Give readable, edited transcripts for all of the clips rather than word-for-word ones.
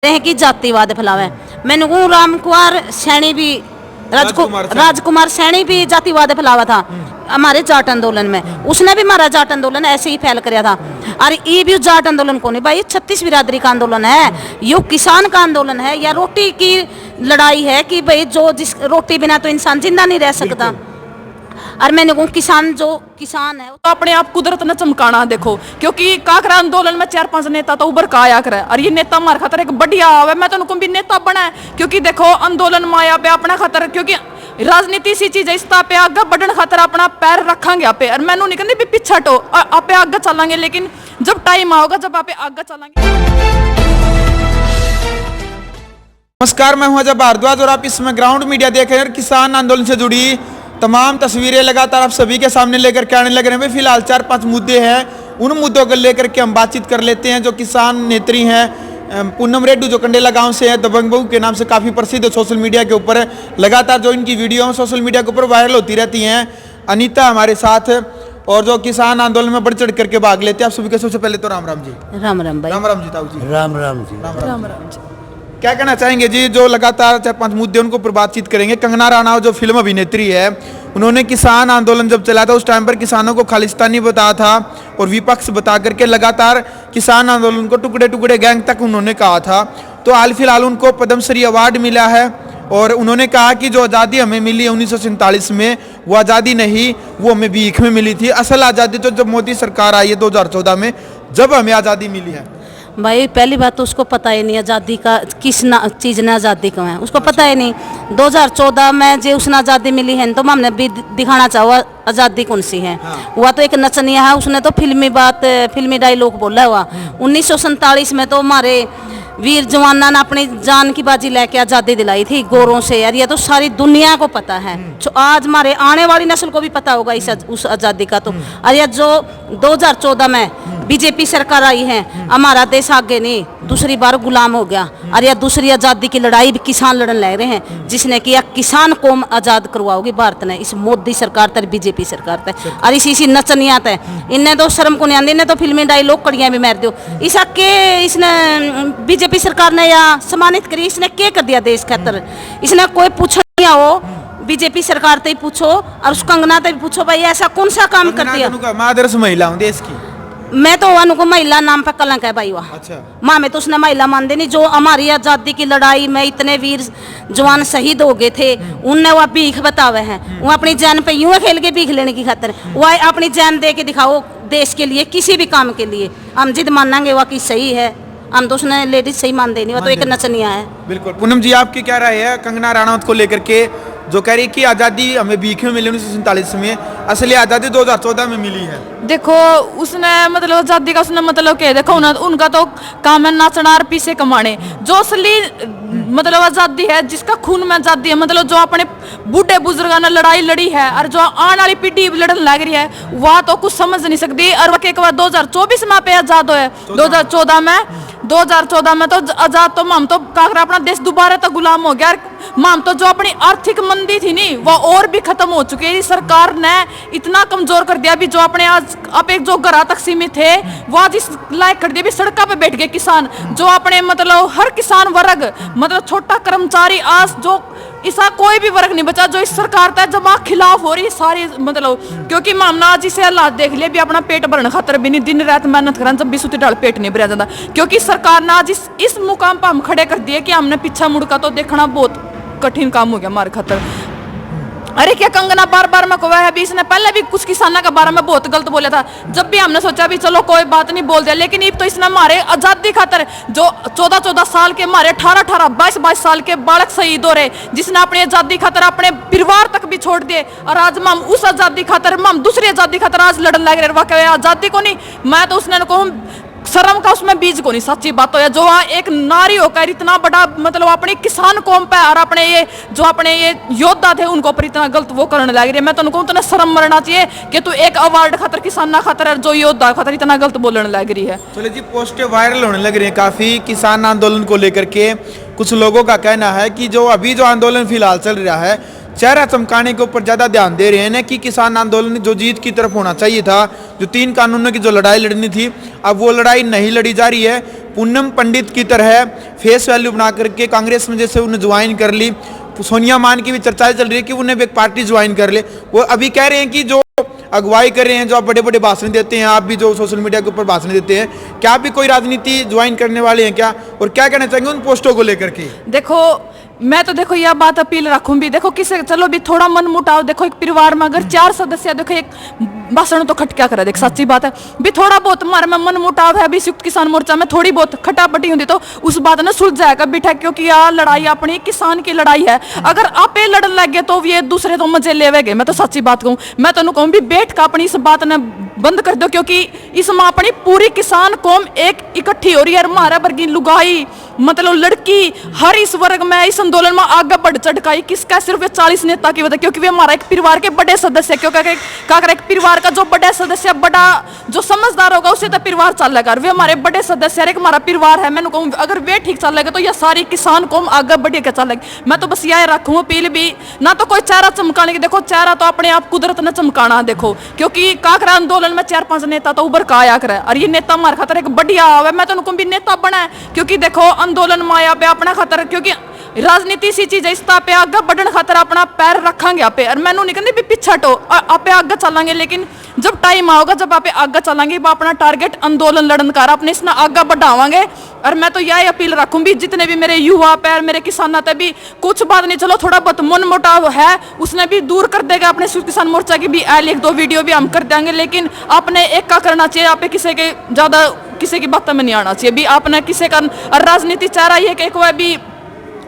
रहे कि जातिवाद फैलावे। मैंने को राम कुमार सैनी भी राजकुमार सैनी भी जातिवाद फैलावा था हमारे जाट आंदोलन में। उसने भी हमारा जाट आंदोलन ऐसे ही फैल कराया था। और ये भी जाट आंदोलन को नहीं भाई, 36 बिरादरी का आंदोलन है, ये किसान का आंदोलन है या रोटी की लड़ाई है कि भाई जो जिस रोटी बिना तो इंसान जिंदा नहीं रह सकता। और मैंने कहूँ किसान जो किसान है तो अपने आप कुदरत ने चमकाना देखो, क्योंकि काकरा आंदोलन में 4-5 नेता तो उभर का आया करे और ये नेता मार खातर एक बढ़िया आवे। मैं तो भी नेता बना है क्योंकि देखो आंदोलन माया पे अपना खातर, क्योंकि राजनीति सी चीज है, इस पे आगे बढ़ने खातर अपना पैर रखेंगे आप पे। और मैनू नहीं कहती भी पीछे हटो, आप आगे चलेंगे, लेकिन जब टाइम आओगा जब आप आगे चलेंगे। नमस्कार, मैं हूं अजय भारद्वाज और आप इसमें ग्राउंड मीडिया देख रहे हैं। किसान आंदोलन से जुड़ी तमाम तस्वीरें लगातार आप सभी के सामने लेकर के आने लग रहे हैं। फिलहाल 4-5 मुद्दे हैं, उन मुद्दों को लेकर के हम बातचीत कर लेते हैं। जो किसान नेत्री हैं पूनम रेड्डी, जो कंडेला गांव से है, दबंग बहू के नाम से काफ़ी प्रसिद्ध है सोशल मीडिया के ऊपर। लगातार जो इनकी वीडियो सोशल मीडिया के ऊपर वायरल होती रहती हैं। अनीता हमारे साथ और जो किसान आंदोलन में बढ़ चढ़ करके भाग लेते हैं। आप सभी के सबसे पहले तो राम राम जी। राम राम भाई। राम राम जी ताऊ जी। राम राम जी। राम राम जी। क्या कहना चाहेंगे जी? जो लगातार 4-5 मुद्दे उनको पर बातचीत करेंगे। कंगना राणावत जो फिल्म अभिनेत्री है, उन्होंने किसान आंदोलन जब चला था उस टाइम पर किसानों को खालिस्तानी बताया था और विपक्ष बता करके लगातार किसान आंदोलन को टुकड़े टुकड़े गैंग तक उन्होंने कहा था। तो हाल फिलहाल उनको पद्मश्री अवार्ड मिला है और उन्होंने कहा कि जो आज़ादी हमें मिली है 1947 में, वो आज़ादी नहीं, वो हमें भीख में मिली थी। असल आज़ादी तो जब मोदी सरकार आई है 2014 में, जब हमें आज़ादी मिली है। भाई पहली बात तो उसको पता ही नहीं आज़ादी का किस चीज़ ने आज़ादी को है, उसको पता ही नहीं। 2014 में जो उसने आज़ादी मिली है तो हमने भी दिखाना चाहो आज़ादी कौन सी है। वह तो एक नचनिया है, उसने तो फिल्मी डायलॉग बोला हुआ। 1947 में तो हमारे वीर जवाना ने अपनी जान की बाजी लेके आज़ादी दिलाई थी गोरों से। यार ये तो सारी दुनिया को पता है, तो आज हमारे आने वाली नस्ल को भी पता होगा उस आज़ादी का। तो अरे जो 2014 में बीजेपी सरकार आई है, हमारा देश आगे नहीं दूसरी बार गुलाम हो गया। और यह दूसरी आज़ादी की लड़ाई भी किसान लड़ने लग रहे हैं, जिसने किया किसान कौम आज़ाद करवाओगी भारत ने, इस मोदी सरकार तक बीजेपी सरकार तक। और इसी नचनियात है, इन्हें तो शर्म को नहीं आती, इन्हें तो फिल्मी डायलॉग कड़ियाँ भी मार दो। इसा के इसने बीजेपी सरकार ने या सम्मानित करी, इसने क्या कर दिया देश खातर? इसने कोई पूछो नहीं आओ, बीजेपी सरकार से ही पूछो और उस कंगना से भी पूछो भाई ऐसा कौन सा काम कर दिया। आदर्श महिला हूं देश की। मैं तो अनु को महिला नाम पर कलंक है भाई। वह अच्छा। माँ में तो उसने महिला मान देनी। जो हमारी आज़ादी की लड़ाई में इतने वीर जवान शहीद हो गए थे, उनने वह भीख बतावे हैं। वो अपनी जान पे यूं खेल के भीख लेने की खातर वह अपनी जान दे के दिखाओ देश के लिए, किसी भी काम के लिए। हम जिद मानेंगे वह की सही है, हम तो उसने लेडीज सही मान देनी, वह तो एक नचनिया है। बिल्कुल। पूनम जी आपकी क्या राय है कंगना राणावत को लेकर के, जो कह रही है कि आज़ादी हमें भीख में मिली 1947 में, असली आज़ादी 2014 में मिली है? देखो उसने मतलब आजादी का उसने मतलब क्या, देखो उनका तो काम है नाचना और पैसे कमाने। जो असली मतलब आजादी है, जिसका खून में आजादी है, मतलब जो अपने बूढ़े बुजुर्गों ने लड़ाई लड़ी है और जो आने वाली पीढ़ी लड़न लग रही है, वह तो कुछ समझ नहीं सकती। और वह एक बार 2024 में पे आजाद हुए, 2014 में तो आजाद तो हम तो काकरा अपना देश दोबारा तो गुलाम हो गया। माम तो जो अपनी आर्थिक मंदी थी नहीं, वो और भी खत्म हो चुकी है। सरकार ने इतना कमजोर कर दिया भी जो अपने आज आप एक जो घरा तक सीमित थे वो आज इस लायक कर दिया भी सड़क पे बैठ गए किसान। जो अपने मतलब हर किसान वर्ग मतलब छोटा कर्मचारी आज जो ऐसा कोई भी वर्ग नहीं बचा जो इस सरकार तक जमा खिलाफ हो रही सारी मतलब। क्योंकि मामला आज इसे हालात देख लिया भी अपना पेट भरने खातर भी नहीं दिन रात मेहनत करें, जब भी सुती डाल पेट नहीं भरा जाता। क्योंकि सरकार ने आज इस मुकाम पर हम खड़े कर दिए कि हमने पीछा मुड़का तो देखना बहुत कठिन काम हो गया हमारे खातर। अरे क्या कंगना बार बार में कहा है भी, इसने पहले भी कुछ किसानों के बारे में बहुत गलत बोला था, जब भी हमने सोचा भी चलो कोई बात नहीं बोल दिया। लेकिन अब तो इसने हमारे आजादी खातर जो 14-14 साल के हमारे 18-18 22-22 साल के बालक शहीद हो रहे, जिसने अपनी आजादी खातर अपने परिवार तक भी छोड़ दिए। और आज हम उस आजादी खातर हम दूसरी आजादी खातर आज लड़न लग रहे। वाकई आजादी को नहीं, मैं तो उसने कहूँ शर्म का उसमें बीज को नहीं। सच्ची बात तो है जो एक नारी होकर इतना बड़ा मतलब अपनी किसान कौम पे और अपने ये जो अपने ये योद्धा थे उनको पर इतना गलत वो करने लग रही है। मैं तो कहूँ तो शर्म मरना चाहिए कि तू एक अवार्ड खातर किसान खातर जो योद्धा खातर इतना गलत बोलने लग रही है। चलो जी, पोस्टें वायरल होने लग रही है काफी किसान आंदोलन को लेकर के। कुछ लोगों का कहना है कि जो अभी जो आंदोलन फिलहाल चल रहा है, चेहरा चमकाने के ऊपर ज़्यादा ध्यान दे रहे हैं कि किसान आंदोलन जो जीत की तरफ होना चाहिए था, जो 3 कानूनों की जो लड़ाई लड़नी थी, अब वो लड़ाई नहीं लड़ी जा रही है। पूनम पंडित की तरह फेस वैल्यू बना करके कांग्रेस में जैसे उन्हें ज्वाइन कर ली। सोनिया मान की भी चर्चाएं चल रही है कि उन्हें भी एक पार्टी ज्वाइन कर ले। वो अभी कह रहे हैं कि जो अगुवाई कर रहे हैं, जो आप बड़े बड़े भाषण देते हैं, आप भी जो सोशल मीडिया के ऊपर भाषण देते हैं, क्या आप भी कोई राजनीति ज्वाइन करने वाले हैं क्या, और क्या कहना चाहेंगे उन पोस्टों को लेकर के? देखो मैं तो देखो यह बात अपील रखूं भी, देखो किसे चलो भी थोड़ा मन मुटाव, देखो एक परिवार में अगर 4 सदस्य, देखो एक भाषण तो खटक्या करे, देख सच्ची बात है भी थोड़ा बहुत हमारे में मन मुटाव है भी संयुक्त किसान मोर्चा में थोड़ी बहुत खटापटी होती तो उस बात ने सुलझ जाएगा बेटा, क्योंकि यह लड़ाई अपनी किसान की लड़ाई है। अगर आप ये लड़न लग गए तो ये दूसरे तो मजे लेवेगे। मैं तो सच्ची बात कहूँ, मैं तो कहूँ भी बैठ का अपनी इस बात ने बंद कर दो, क्योंकि इसमें अपनी पूरी किसान कौम एक इकट्ठी हो रही है। हमारा वर्गी लुगाई मतलब लड़की हर इस वर्ग में इस आंदोलन में आगे बढ़ चढ़काई, किसका सिर्फ 40 नेता की वजह, क्योंकि वे हमारा एक परिवार के बड़े सदस्य, क्योंकि एक परिवार का जो बड़ा सदस्य बड़ा जो समझदार होगा उससे तो परिवार चलेगा। वे हमारे बड़े सदस्य एक हमारा परिवार है। मैंने कहूँ अगर वे ठीक चलेगा तो यह सारी किसान कौम आगे बढ़ के चलेगी। मैं तो बस यह रखूँ अपील भी, ना तो कोई चेहरा चमकाने की, देखो चेहरा तो अपने आप कुदरत ने चमकाना, देखो क्योंकि काकरा आंदोलन में 4-5 नेता तो उभर का आया करे, और ये नेता हमारे खातर एक बढ़िया आवे। मैं तो कहूँ भी नेता बना है, क्योंकि देखो आंदोलन में आया पे अपना खातर, क्योंकि राजनीति सी चीज है, इस पे आगे बढ़ने खातर अपना पैर रखेंगे आपे, और मैनू नहीं कहती भी पिछा हटो, आपे आगे चलेंगे, लेकिन जब टाइम आओगा जब आपे आगे चलेंगे अपना टारगेट आंदोलन लड़न कर अपने इसने आगे बढ़ावांगे। और मैं तो यही अपील रखूं भी जितने भी मेरे युवा पैर मेरे किसान थे भी कुछ बात नहीं, चलो थोड़ा बहुत मन मुटाव है उसने भी दूर कर देगा अपने संयुक्त किसान मोर्चा की भी, 1-2 वीडियो भी हम कर देंगे, लेकिन आपने एक का करना चाहिए, आप किसी के ज्यादा किसी की बात में नहीं आना चाहिए भी, आपने किसी का। और राजनीति चाह रही है कि एक वह भी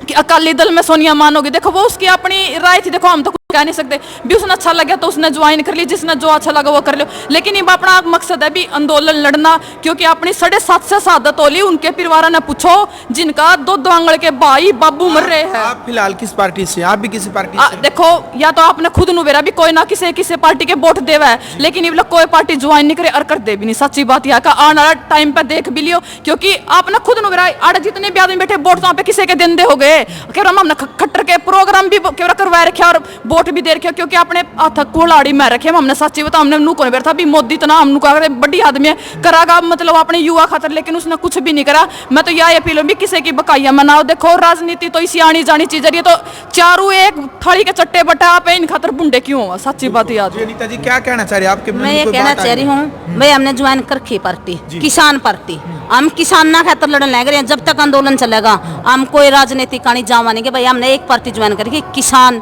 कि अकाली दल में सोनिया मान होगी, देखो वो उसकी अपनी राय थी, देखो हम तो कह नहीं सकते भी, उसने अच्छा लगा तो उसने ज्वाइन कर ली, जिसने जो अच्छा लगा वो कर लो, लेकिन ये अपना मकसद है भी आंदोलन लड़ना, क्योंकि अपनी 7.5 से शहादत होली उनके परिवार ने पूछो जिनका 2 आंगल के भाई बाबू मर रहे हैं। आप फिलहाल किस पार्टी से, आप भी किसी पार्टी से? देखो या तो आपने खुद नुवेरा भी कोई ना किसी पार्टी के वोट देवा है, लेकिन ये लोग कोई पार्टी ज्वाइन नहीं करे और कर दे भी नहीं। सच्ची बात यह का आने वाला टाइम पे देख भी लियो, क्योंकि आपने खुद नुवेरा आड़े जितने भी आदमी बैठे वोट तो पे किसी के दिन दे हो गए, हमने खट्टर के प्रोग्राम भी करवा रखे और वोट भी दे रखे, क्योंकि अपने हाथ कोलाड़ी में रखे। हमने सच्ची बता हमने नू कौन बैठा भी मोदी इतना हम बड़ी आदमी है करागा मतलब अपने युवा खातर, लेकिन उसने कुछ भी नहीं करा। मैं तो यह अपील भी किसी की बकाइया मनाओ, देखो राजनीति तो इसी आनी जानी चीज है, तो चारों एक थाली के चट्टे बटा आप इन खातर बुंडे क्यों हो? सच्ची बात याद। अनीता जी क्या कहना चाह रहे हैं आपके? मैं ये कहना चाह रही हूँ भाई हमने ज्वाइन कर रखी पार्टी किसान पार्टी, हम किसान ना खातर लड़न लग रहे हैं, जब तक आंदोलन चलेगा हम कोई राजनीति का नहीं जावा नहीं कि भाई हमने एक पार्टी ज्वाइन करके किसान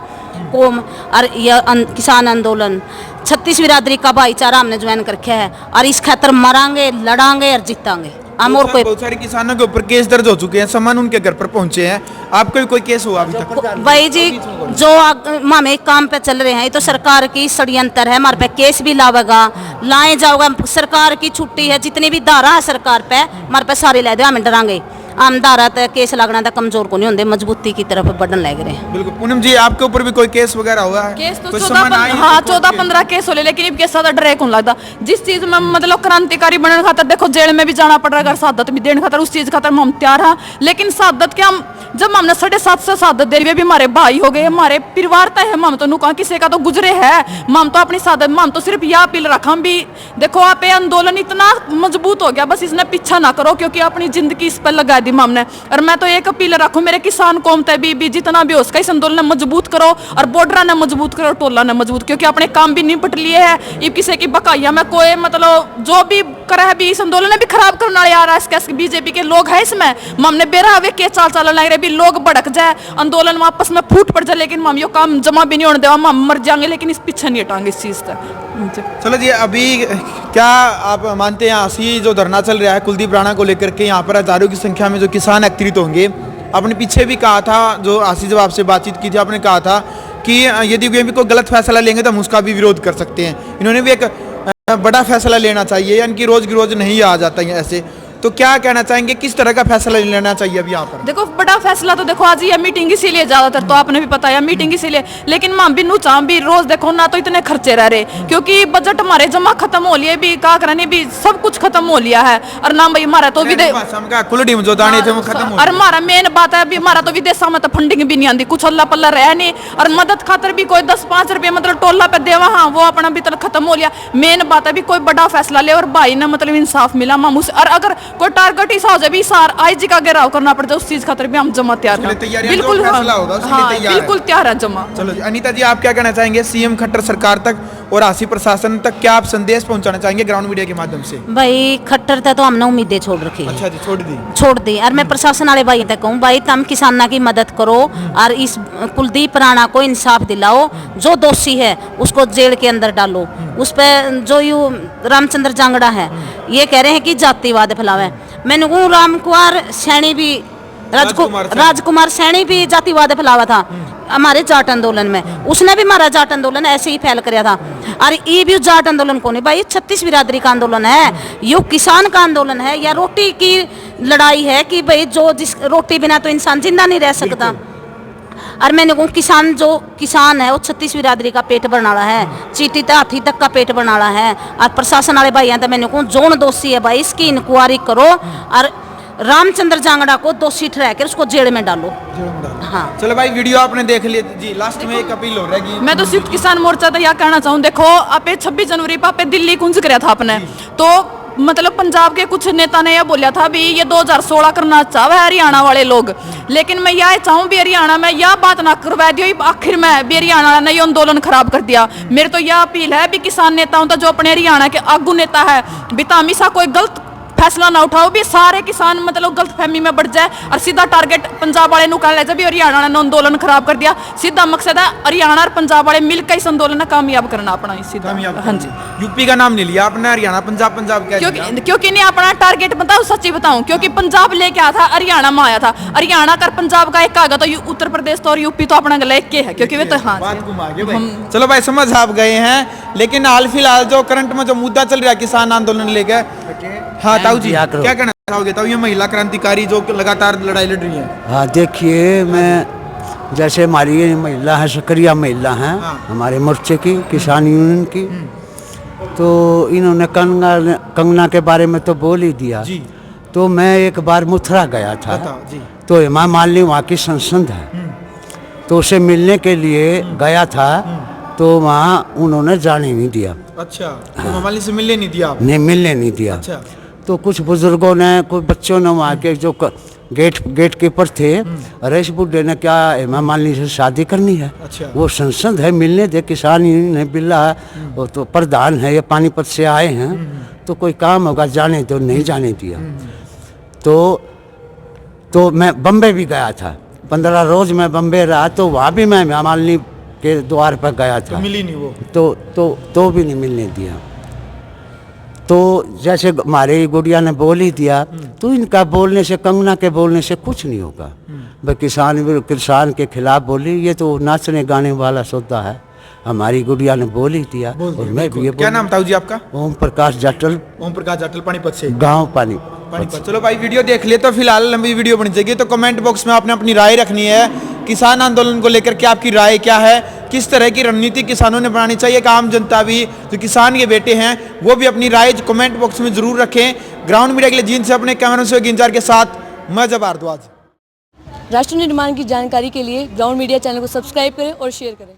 कौम और यह किसान आंदोलन 36 बिरादरी का भाईचारा हमने ज्वाइन करके है, और इस खातर मरांगे लड़ांगे और जीतांगे हम। और कोई बहुत सारे किसानों के ऊपर केस दर्ज हो चुके हैं, सामान उनके घर पर पहुंचे हैं, आपका भी कोई केस हुआ अभी तक? भाई जी जो हम एक काम पे चल रहे हैं ये तो सरकार की षड्यंत्र है, हमारे पे केस भी लावेगा लाए जाओगा, सरकार की छुट्टी है, जितनी भी धारा है सरकार पे हमारे पे सारी ला दे, हमें डरांगे हम धारा तक केस लगना था, कमजोर को नहीं होंगे, मजबूती की तरफ बढ़ने लग रहे हैं। बिल्कुल। पूनम जी आपके ऊपर भी कोई केस वगैरह हुआ है? केस तो 14-15 केस हो ले, लेकिन इनके साथ डरे कौन लगता, जिस चीज में मतलब क्रांतिकारी बनने खातर देखो जेल में भी जाना पड़ रहा है, अगर शहादत भी देने खातर उस चीज खातर हम तैयार हैं, लेकिन शहादत के हम जब हमने 7.5 से शहादत दे रही भी हमारे भाई हो गए, हमारे परिवार तय है, हम तो कहा किसी का तो गुजरे है, हम तो अपनी शहादत हम तो सिर्फ यह अपील रखा भी देखो आप ये आंदोलन इतना मजबूत हो गया, बस इसने पीछा ना करो, क्योंकि अपनी जिंदगी इस पर लगा दी हमने। और मैं तो एक अपील रखूं मेरे किसान कौम तय भी जितना भी हो उसका इस आंदोलन मजबूत करो, और बॉर्डर ने मजबूत करो, टोला ने मजबूत, क्योंकि अपने काम भी निपट लिए है, ये किसी की बकाइया में कोई मतलब जो भी करा है भी इस आंदोलन भी खराब करने वाले आ रहा है, बीजेपी के लोग है इसमें, हमने बेरा हुए के चाल चलन लग रहे भी लोग भड़क जाए आंदोलन में आपस में फूट पड़ जाए, लेकिन हम यो काम जमा भी नहीं होने देवा, हम मर जाएंगे, लेकिन इस पीछे नहीं हटाएंगे इस चीज से। चलो जी, अभी क्या आप मानते हैं आसी जो धरना चल रहा है कुलदीप राणा को लेकर के, यहाँ पर हजारों की संख्या में जो किसान एकत्रित होंगे, आपने पीछे भी कहा था, जो आसी जब आपसे बातचीत की थी आपने कहा था कि यदि वे भी कोई गलत फैसला लेंगे तो हम उसका भी विरोध कर सकते हैं, इन्होंने भी एक बड़ा फैसला लेना चाहिए, यानी कि रोज की रोज नहीं आ जाता है ऐसे, तो क्या कहना चाहेंगे किस तरह का फैसला लेना चाहिए अभी यहाँ पर? देखो बड़ा फैसला तो देखो आज ये मीटिंग इसीलिए ज्यादातर तो आपने भी पता है मीटिंग इसीलिए, लेकिन मां भी चाह भी रोज देखो ना तो इतने खर्चे रह रहे, क्योंकि बजट हमारे जमा खत्म हो लिए भी का करने भी सब कुछ खत्म हो लिया है, और ना भाई हमारा तो विदेश जो दाने थे वो खत्म हो, और हमारा मेन बात है अभी हमारा तो विदेशों में तो फंडिंग भी नहीं आती, कुछ अल्लाह पल्ला रहा नहीं, और मदद खातर भी कोई 10-5 रुपये मतलब टोला पे देवा, हाँ वो अपना भी खत्म हो लिया। मेन बात है भी कोई बड़ा फैसला ले और भाई ने मतलब इंसाफ मिला मामूस, और अगर कोई टारगेट ही सा हो जाए भी सार आईजी का घेराव करना पड़ जाए उस चीज खातर भी हम जमा तैयार उसके लिए हैं तैयारी है, जो बिल्कुल फैसला होगा उसके लिए हाँ तैयार है। बिल्कुल तैयार है जमा। चलो जी, अनीता जी आप क्या कहना चाहेंगे सीएम खट्टर सरकार तक और आसी प्रशासन तक, क्या आप संदेश पहुंचाना चाहेंगे ग्राउंड मीडिया के माध्यम से? भाई खट्टर था तो हमने उम्मीदें छोड़ रखी है, अच्छा जी, छोड़ दी। और मैं प्रशासन वाले भाई तक कहूँ भाई तुम किसाना की मदद करो और इस कुलदीप राणा को इंसाफ दिलाओ, जो दोषी है उसको जेल के अंदर डालो। उस पर जो यू रामचंद्र जांगड़ा है ये कह रहे हैं कि जातिवाद फैलावे। मैंने कहूँ रामकुमार सैनी भी राजकुमार सैनी भी जातिवाद फैलावा था हमारे जाट आंदोलन में, उसने भी हमारा जाट आंदोलन ऐसे ही फैल कराया था। और ये भी जाट आंदोलन को नहीं भाई, 36 बिरादरी का आंदोलन है, ये किसान का आंदोलन है या रोटी की लड़ाई है कि भाई जो जिस रोटी बिना तो इंसान जिंदा नहीं रह सकता। और मैंने कहूँ किसान जो किसान है वो 36 बिरादरी का पेट बनाना है, चीटी तक हाथी तक का पेट बनाना है। और प्रशासन वाले भाई हैं तो मैंने कहूँ जोन दोषी है भाई इसकी इंक्वायरी करो और रामचंद्र जांगड़ा को दोषी ठहरा कर उसको जेल में डालो। हाँ चलो भाई वीडियो आपने देख लिया जी, लास्ट में एक अपील हो रही है। मैं तो संयुक्त किसान मोर्चा तो यह कहना चाहूँ, देखो आपे 26 जनवरी पर आपे दिल्ली कुंज कराया था आपने, तो मतलब पंजाब के कुछ नेता ने यह बोला था भी ये 2016 करना चाहे हरियाणा वाले लोग, लेकिन मैं यह चाहूँ भी हरियाणा में यह बात ना करवा दियो आखिर में भी हरियाणा ने ये आंदोलन खराब कर दिया। मेरे तो यह अपील है भी किसान नेताओं तो जो अपने हरियाणा के आगू नेता है भी हमेशा कोई गलत फैसला ना उठाओ भी सारे किसान मतलब गलत फहमी में बढ़ जाए और सीधा टारगेट पंजाब वाले कह ले जाए भी हरियाणा ने आंदोलन खराब कर दिया। सीधा मकसद है हरियाणा और पंजाब वाले मिलकर इस आंदोलन कामयाब करना अपना सीधा। हाँ जी, यूपी का नाम नहीं लिया आपने, हरियाणा पंजाब क्या क्योंकि नहीं अपना टारगेट बताओ सच्ची बताऊं, क्योंकि पंजाब लेके आया था हरियाणा में आया था, हरियाणा का पंजाब का एक आ गया तो उत्तर प्रदेश तो और यूपी तो अपना गला एक के है क्योंकि वे तो हाँ चलो भाई समझ आप गए हैं। लेकिन हाल फिलहाल जो करंट में जो मुद्दा चल रहा है किसान आंदोलन लेकर, हाँ ताऊ जी क्या कहना चाहोगे? ताऊ ये महिला क्रांतिकारी जो लगातार लड़ाई लड़ रही है। हाँ देखिए, मैं जैसे हमारी ये महिला है सक्रिय महिला हैं हमारे मोर्चे की किसान यूनियन की, तो इन्होंने कंगना के बारे में तो बोल ही दिया जी। तो मैं एक बार मथुरा गया था जी। तो हेमा मालिनी वहाँ की सांसद है, तो उसे मिलने के लिए गया था तो वहाँ उन्होंने जाने नहीं दिया। अच्छा, हेमा मालिनी से मिलने नहीं दिया? नहीं मिलने नहीं दिया। अच्छा। तो कुछ बुजुर्गों ने कुछ बच्चों ने वहाँ के जो गेट कीपर थे, अरे इस बुढ़े ने क्या हेमा मालिनी से शादी करनी है? अच्छा। वो संसद है मिलने दे, किसान यूनियन है बिल्ला वो तो प्रधान है, ये पानीपत से आए हैं तो कोई काम होगा जाने दो, नहीं जाने दिया। तो मैं बम्बे भी गया था, 15 रोज मैं बम्बे रहा, तो वहाँ भी मैं हेमा मालिनी के द्वार पर गया था, मिली नहीं वो, तो भी नहीं मिलने दिया। तो जैसे हमारे गुड़िया ने बोल ही दिया, तो इनका बोलने से कंगना के बोलने से कुछ नहीं होगा। भाई किसान के खिलाफ बोली, ये तो नाचने गाने वाला सौदा है। हमारी गुड़िया ने बोल ही दिया और मैं भी ये क्या नाम ताऊ जी आपका? ओम प्रकाश जाटल पानीपत से, गाँव पानीपत। चलो भाई वीडियो देख लिए, तो फिलहाल लंबी वीडियो बन जाएगी, तो कमेंट बॉक्स में आपने अपनी राय रखनी है किसान आंदोलन को लेकर। क्या आपकी राय क्या है, किस तरह की रणनीति किसानों ने बनानी चाहिए? आम जनता भी जो किसान के बेटे हैं वो भी अपनी राय कमेंट बॉक्स में जरूर रखें। ग्राउंड मीडिया के लिए जीन से अपने कैमरा से गिंजार के साथ मैं जब भारद्वाज। राष्ट्र निर्माण की जानकारी के लिए ग्राउंड मीडिया चैनल को सब्सक्राइब करें और शेयर करें।